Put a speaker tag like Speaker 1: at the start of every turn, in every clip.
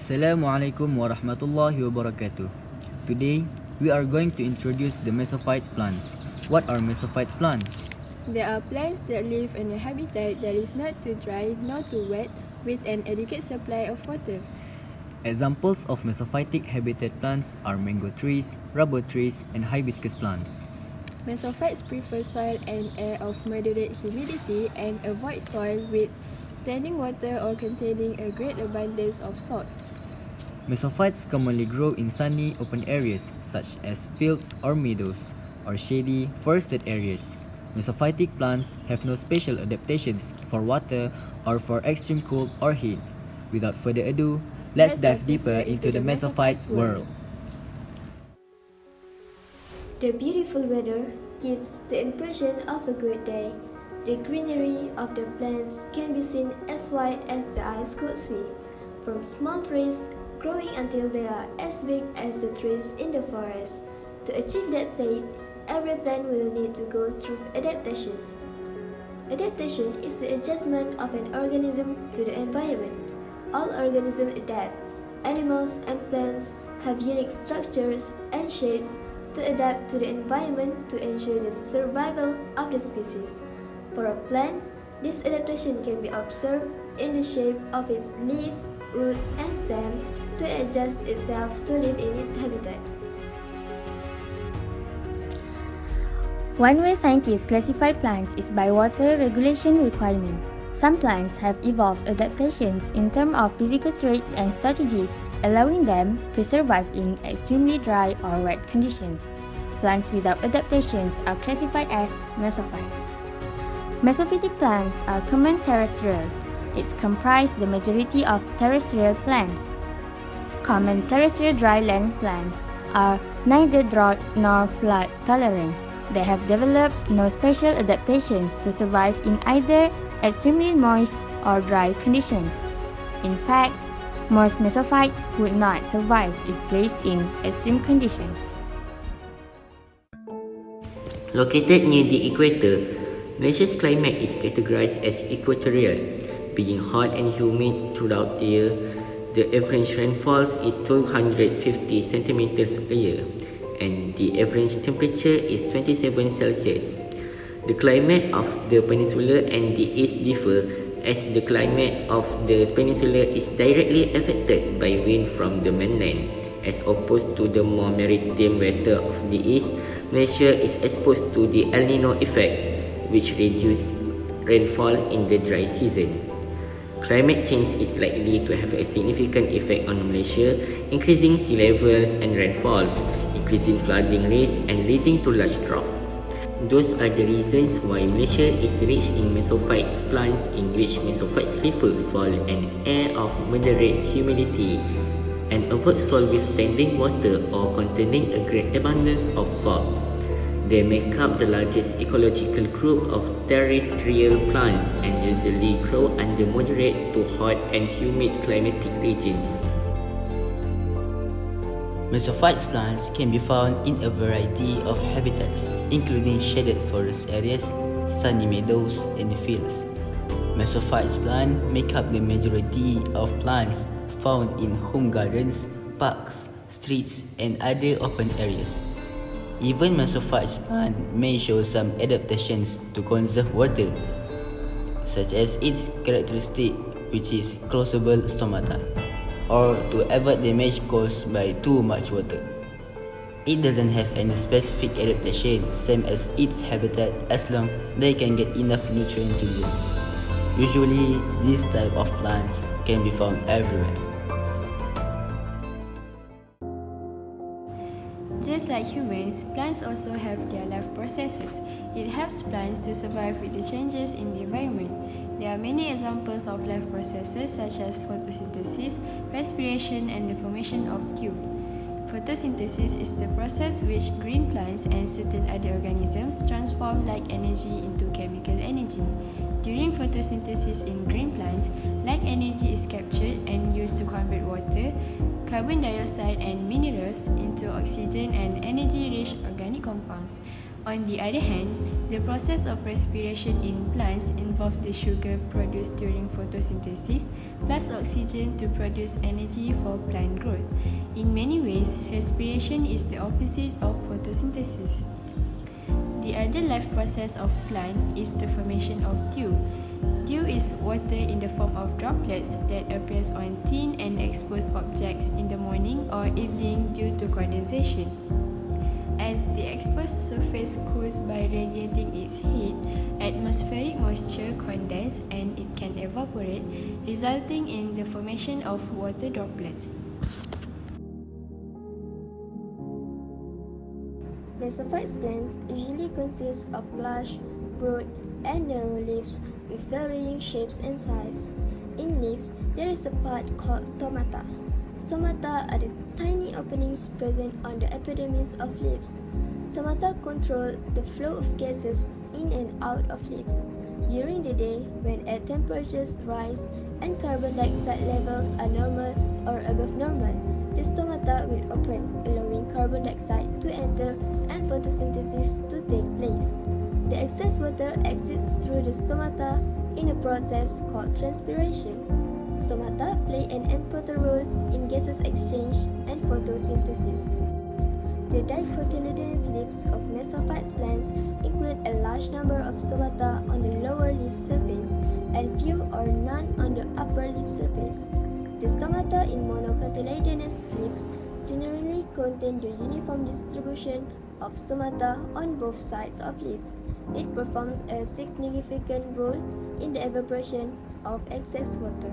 Speaker 1: Assalamualaikum warahmatullahi wabarakatuh. Today, we are going to introduce the Mesophyte plants. What are Mesophyte plants?
Speaker 2: There are plants that live in a habitat that is not too dry nor too wet, with an adequate supply of water.
Speaker 1: Examples of mesophytic habitat plants are mango trees, rubber trees, and hibiscus plants.
Speaker 2: Mesophytes prefer soil and air of moderate humidity and avoid soil with standing water or containing a great abundance of salt.
Speaker 1: Mesophytes commonly grow in sunny, open areas such as fields or meadows, or shady, forested areas. Mesophytic plants have no special adaptations for water or for extreme cold or heat. Without further ado, let's dive deeper into the Mesophytes world.
Speaker 3: The beautiful weather gives the impression of a good day. The greenery of the plants can be seen as wide as the eyes could see, from small trees growing until they are as big as the trees in the forest. To achieve that state, every plant will need to go through adaptation. Adaptation is the adjustment of an organism to the environment. All organisms adapt. Animals and plants have unique structures and shapes to adapt to the environment to ensure the survival of the species. For a plant, this adaptation can be observed in the shape of its leaves, roots, and stem to adjust itself to live in its habitat.
Speaker 4: One way scientists classify plants is by water regulation requirement. Some plants have evolved adaptations in terms of physical traits and strategies, allowing them to survive in extremely dry or wet conditions. Plants without adaptations are classified as mesophytes. Mesophytic plants are common terrestrials. It comprises the majority of terrestrial plants. Common terrestrial dryland plants are neither drought nor flood tolerant. They have developed no special adaptations to survive in either extremely moist or dry conditions. In fact, most mesophytes would not survive if placed in extreme conditions.
Speaker 5: Located near the equator, Malaysia's climate is categorized as equatorial, being hot and humid throughout the year. The average rainfall is 250 centimeters a year, and the average temperature is 27 Celsius. The climate of the peninsula and the east differ, as the climate of the peninsula is directly affected by wind from the mainland, as opposed to the more maritime weather of the east. Malaysia is exposed to the El Nino effect, which reduces rainfall in the dry season. Climate change is likely to have a significant effect on Malaysia, increasing sea levels and rainfalls, increasing flooding risks, and leading to large drought. Those are the reasons why Malaysia is rich in mesophyte plants, in which mesophytes prefer soil and air of moderate humidity and avoid soil with standing water or containing a great abundance of salt. They make up the largest ecological group of terrestrial plants and usually grow under moderate to hot and humid climatic regions.
Speaker 6: Mesophyte plants can be found in a variety of habitats, including shaded forest areas, sunny meadows, and fields. Mesophyte plants make up the majority of plants found in home gardens, parks, streets, and other open areas. Even Mesophyte plants may show some adaptations to conserve water, such as its characteristic, which is closable stomata, or to avoid damage caused by too much water. It doesn't have any specific adaptation, same as its habitat, as long they can get enough nutrient to grow. Usually, this type of plants can be found everywhere.
Speaker 2: Just like humans, plants also have their life processes. It helps plants to survive with the changes in the environment. There are many examples of life processes such as photosynthesis, respiration, and the formation of dew. Photosynthesis is the process which green plants and certain other organisms transform light energy into chemical energy. During photosynthesis in green plants, light energy is captured and used to convert water, carbon dioxide, and minerals into oxygen and energy-rich organic compounds. On the other hand, the process of respiration in plants involves the sugar produced during photosynthesis plus oxygen to produce energy for plant growth. In many ways, respiration is the opposite of photosynthesis. The other life process of plant is the formation of dew. Dew is water in the form of droplets that appears on thin and exposed objects in the morning or evening due to condensation. As the exposed surface cools by radiating its heat, atmospheric moisture condenses and it can evaporate, resulting in the formation of water droplets.
Speaker 3: Mesophyte plants usually consist of large, broad, and narrow leaves with varying shapes and size. In leaves, there is a part called stomata. Stomata are the tiny openings present on the epidermis of leaves. Stomata control the flow of gases in and out of leaves. During the day, when air temperatures rise and carbon dioxide levels are normal or above normal, the stomata will open, allowing carbon dioxide to enter and photosynthesis to take place. The excess water exits through the stomata in a process called transpiration. Stomata play an important role in gases exchange and photosynthesis. The dicotyledonous leaves of Mesophyte plants include a large number of stomata on the lower leaf surface and few or none on the upper leaf surface. The stomata in monocotyledonous leaves generally contain the uniform distribution of stomata on both sides of leaf. It performs a significant role in the evaporation of excess water.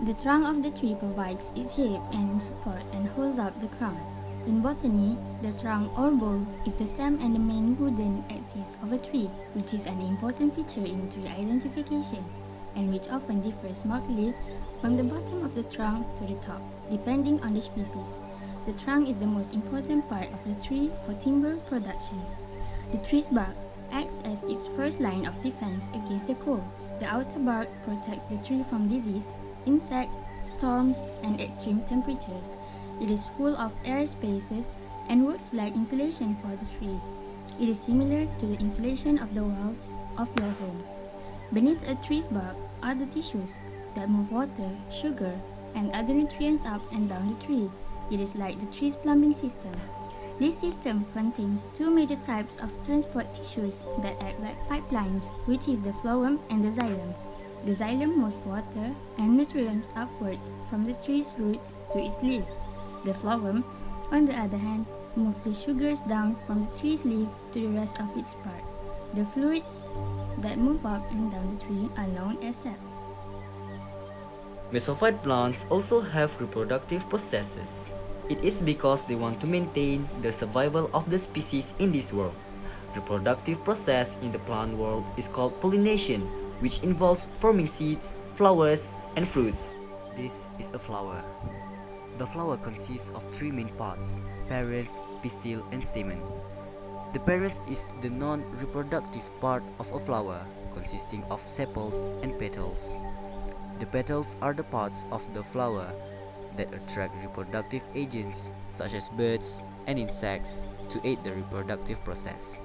Speaker 4: The trunk of the tree provides its shape and support and holds up the crown. In botany, the trunk or bole is the stem and the main wooden axis of a tree, which is an important feature in tree identification, and which often differs markedly from the bottom of the trunk to the top, depending on the species. The trunk is the most important part of the tree for timber production. The tree's bark acts as its first line of defense against the cold. The outer bark protects the tree from disease, insects, storms, and extreme temperatures. It is full of air spaces and works like insulation for the tree. It is similar to the insulation of the walls of your home. Beneath a tree's bark are the tissues that move water, sugar, and other nutrients up and down the tree. It is like the tree's plumbing system. This system contains two major types of transport tissues that act like pipelines, which is the phloem and the xylem. The xylem moves water and nutrients upwards from the tree's root to its leaf. The phloem, on the other hand, moves the sugars down from the tree's leaf to the rest of its part. The fluids that move up and down the tree are known as sap.
Speaker 1: Mesophyte plants also have reproductive processes. It is because they want to maintain the survival of the species in this world. Reproductive process in the plant world is called pollination, which involves forming seeds, flowers, and fruits.
Speaker 7: This is a flower. The flower consists of three main parts: perianth, pistil, and stamen. The perianth is the non-reproductive part of a flower, consisting of sepals and petals. The petals are the parts of the flower that attract reproductive agents such as birds and insects to aid the reproductive process.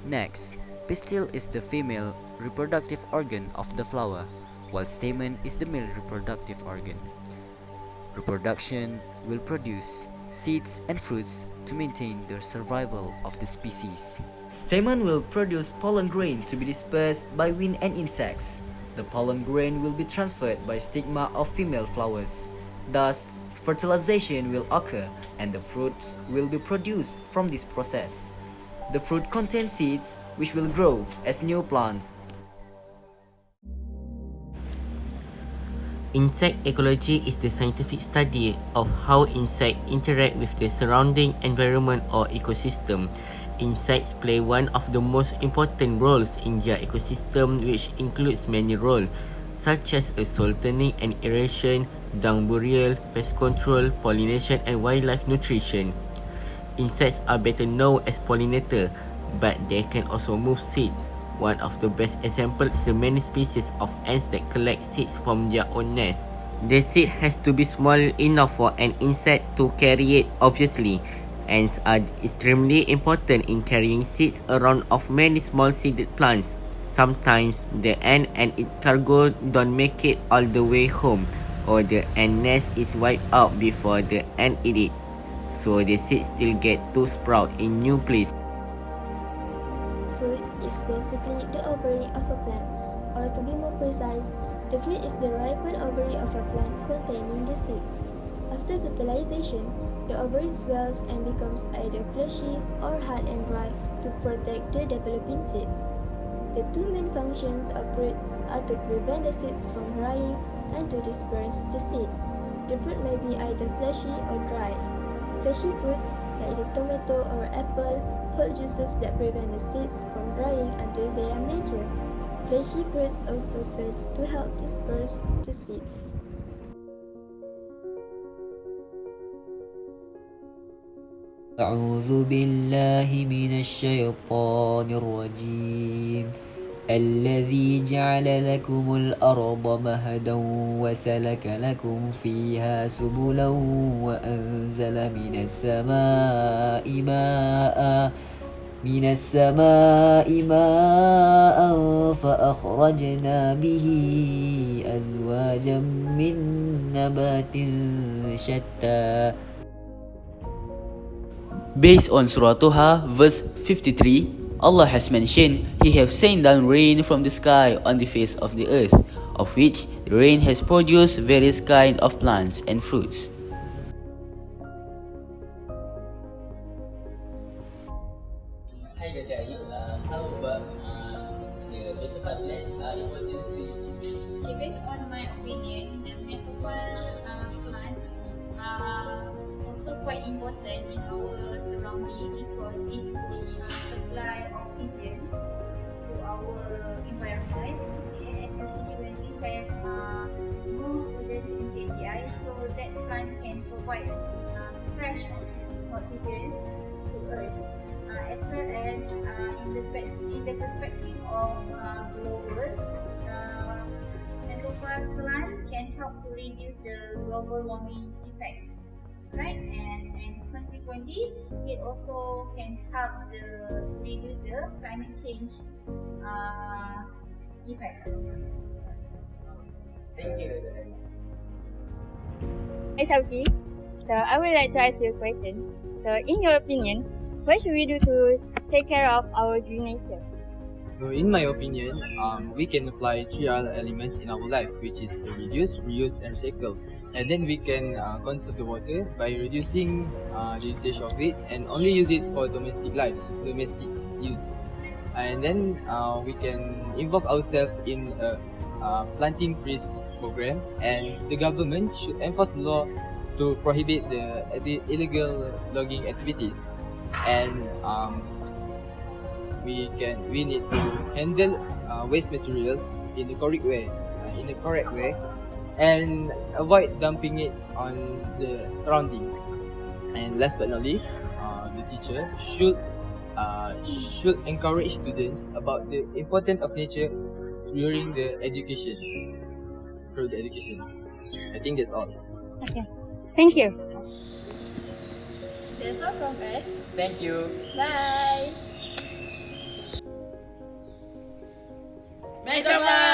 Speaker 7: Next, pistil is the female reproductive organ of the flower, while stamen is the male reproductive organ. Reproduction will produce seeds and fruits to maintain the survival of the species.
Speaker 1: Stamen will produce pollen grains to be dispersed by wind and insects. The pollen grain will be transferred by stigma of female flowers. Thus, fertilization will occur and the fruits will be produced from this process. The fruit contains seeds which will grow as new plants.
Speaker 5: Insect ecology is the scientific study of how insects interact with the surrounding environment or ecosystem. Insects play one of the most important roles in their ecosystem, which includes many roles, such as soil turning and aeration, dung burial, pest control, pollination, and wildlife nutrition. Insects are better known as pollinators, but they can also move seeds. One of the best examples is the many species of ants that collect seeds from their own nest. The seed has to be small enough for an insect to carry it, obviously. Ants are extremely important in carrying seeds around of many small seeded plants. Sometimes the ant and its cargo don't make it all the way home, or the ant nest is wiped out before the ant eat it. So the seeds still get to sprout in new place.
Speaker 3: Fruit is basically the ovary of a plant, or to be more precise, the fruit is the ripened ovary of a plant containing the seeds. After fertilization, the ovary swells and becomes either fleshy or hard and dry to protect the developing seeds. The two main functions of fruit are to prevent the seeds from drying and to disperse the seed. The fruit may be either fleshy or dry. Fleshy fruits, like the tomato or apple, hold juices that prevent the seeds from drying until they are mature. Fleshy fruits also serve to help disperse the seeds.
Speaker 1: أعوذ بالله من الشيطان الرجيم الذي جعل لكم الأرض مهدا وسلك لكم فيها سبلا وأنزل من السماء ماء فأخرجنا به أزواجا من نبات شتى.
Speaker 6: Based on Surah Toha, verse 53, Allah has mentioned He has sent down rain from the sky on the face of the earth, of which the rain has produced various kinds of plants and fruits.
Speaker 8: Hi Dada Ayu, how about the Mesophyte plants importance to you?
Speaker 9: Okay, based on my opinion, the Mesophyte plant are also quite important in our surrounding because it will supply oxygen to our environment, okay, especially when we have more students in KGI, so that plant can provide fresh oxygen to us. As well as in the perspective of global, Mesophyte plant can help to reduce the global warming effect, right? And consequently, it also can help reduce the climate change effect.
Speaker 8: Thank you.
Speaker 4: Hi Shauki. So I would like to ask you a question. So in your opinion, what should we do to take care of our green nature?
Speaker 10: So in my opinion, we can apply 3 other elements in our life, which is to reduce, reuse, and recycle. And then we can conserve the water by reducing the usage of it and only use it for domestic use. And then we can involve ourselves in a planting trees program, and the government should enforce the law to prohibit the illegal logging activities. And we need to handle waste materials in the correct way, and avoid dumping it on the surrounding. And last but not least, the teacher should encourage students about the importance of nature during the education. Through the education, I think that's all.
Speaker 2: Okay. Thank you.
Speaker 11: That's all from us.
Speaker 7: Thank you.
Speaker 11: Bye.
Speaker 7: Mesophyte!